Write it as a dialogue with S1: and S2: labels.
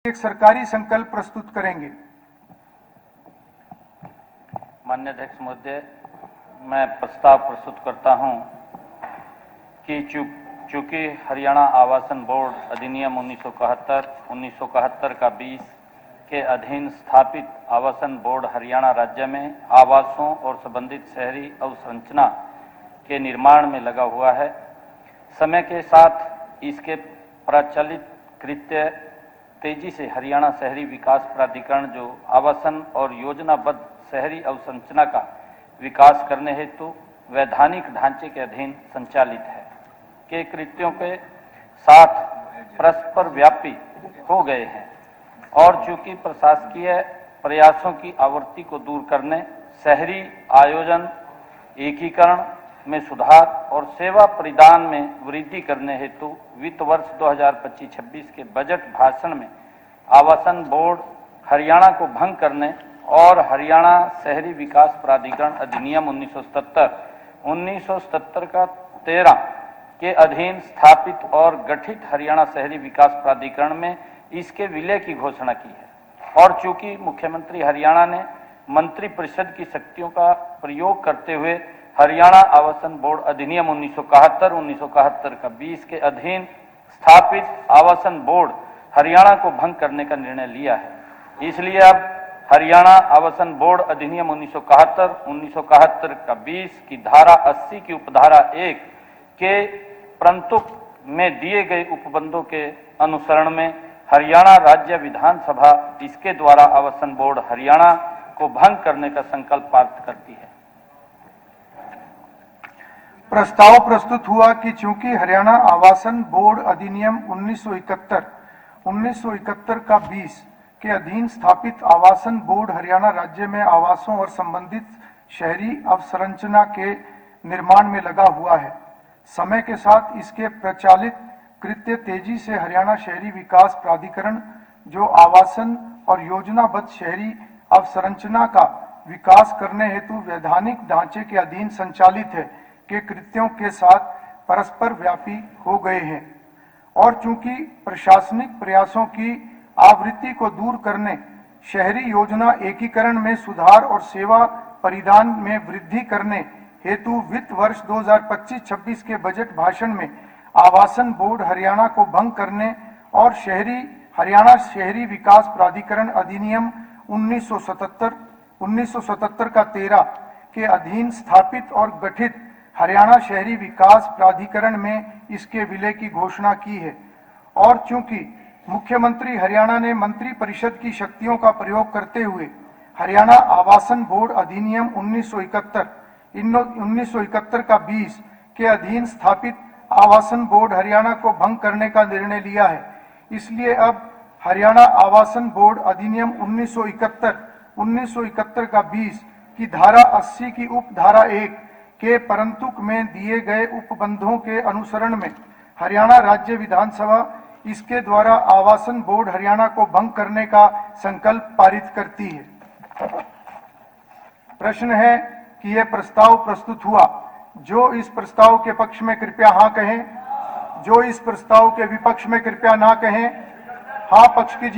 S1: एक सरकारी संकल्प प्रस्तुत करेंगे।
S2: माननीय अध्यक्ष महोदय, मैं प्रस्ताव प्रस्तुत करता हूं कि चूंकि हरियाणा आवासन बोर्ड अधिनियम 1971 का 20 के अधीन स्थापित आवासन बोर्ड हरियाणा राज्य में आवासों और संबंधित शहरी अवसंरचना के निर्माण में लगा हुआ है, समय के साथ इसके प्रचलित कृत्य तेजी से हरियाणा शहरी विकास प्राधिकरण जो आवासन और योजनाबद्ध शहरी अवसंरचना का विकास करने हेतु वैधानिक ढांचे के अधीन संचालित है के कृत्यों के साथ परस्पर व्यापी हो गए हैं और चूंकि प्रशासकीय प्रयासों की आवृत्ति को दूर करने, शहरी आयोजन एकीकरण में सुधार और सेवा परिदान में वृद्धि करने हेतु वित्त वर्ष 2025-26 के बजट भाषण में आवासन बोर्ड हरियाणा को भंग करने और हरियाणा शहरी विकास प्राधिकरण अधिनियम 1977 का 13 के अधीन स्थापित और गठित हरियाणा शहरी विकास प्राधिकरण में इसके विलय की घोषणा की है और चूंकि मुख्यमंत्री हरियाणा ने मंत्रिपरिषद की शक्तियों का प्रयोग करते हुए हरियाणा आवासन बोर्ड अधिनियम 1971 का 20 के अधीन स्थापित आवासन बोर्ड हरियाणा को भंग करने का निर्णय लिया है, इसलिए अब हरियाणा आवासन बोर्ड अधिनियम 1971 का 20 की धारा 80 की उपधारा 1 के प्रंतुक में दिए गए उपबंधों के अनुसरण में हरियाणा राज्य विधानसभा इसके द्वारा आवासन बोर्ड हरियाणा को भंग करने का संकल्प पारित करती है।
S1: प्रस्ताव प्रस्तुत हुआ कि चूंकि हरियाणा आवासन बोर्ड अधिनियम 1971 का 20 के अधीन स्थापित आवासन बोर्ड हरियाणा राज्य में आवासों और संबंधित शहरी अवसंरचना के निर्माण में लगा हुआ है, समय के साथ इसके प्रचलित कृत्य तेजी से हरियाणा शहरी विकास प्राधिकरण जो आवासन और योजनाबद्ध शहरी अवसंरचना का विकास करने हेतु वैधानिक ढांचे के अधीन संचालित है के कृत्यों के साथ परस्पर व्यापी हो गए हैं और चूंकि प्रशासनिक प्रयासों की आवृत्ति को दूर करने, शहरी योजना एकीकरण में सुधार और सेवा परिदान में वृद्धि करने हेतु वित्त वर्ष 2025-26 के बजट भाषण में आवासन बोर्ड हरियाणा को भंग करने और हरियाणा शहरी विकास प्राधिकरण अधिनियम 1977 का 13 के अधीन स्थापित और गठित हरियाणा शहरी विकास प्राधिकरण में इसके विलय की घोषणा की है और चूंकि मुख्यमंत्री हरियाणा ने मंत्रिपरिषद की शक्तियों का प्रयोग करते हुए हरियाणा आवासन बोर्ड अधिनियम 1971 का 20 के अधीन स्थापित आवासन बोर्ड हरियाणा को भंग करने का निर्णय लिया है, इसलिए अब हरियाणा आवासन बोर्ड अधिनियम 1971 का 20 की धारा 80 की उपधारा 1 के परंतुक में दिए गए उपबंधों के अनुसरण में हरियाणा राज्य विधानसभा इसके द्वारा आवासन बोर्ड हरियाणा को भंग करने का संकल्प पारित करती है। प्रश्न है कि यह प्रस्ताव प्रस्तुत हुआ। जो इस प्रस्ताव के पक्ष में कृपया हाँ कहें, जो इस प्रस्ताव के विपक्ष में कृपया ना कहें। हाँ पक्ष की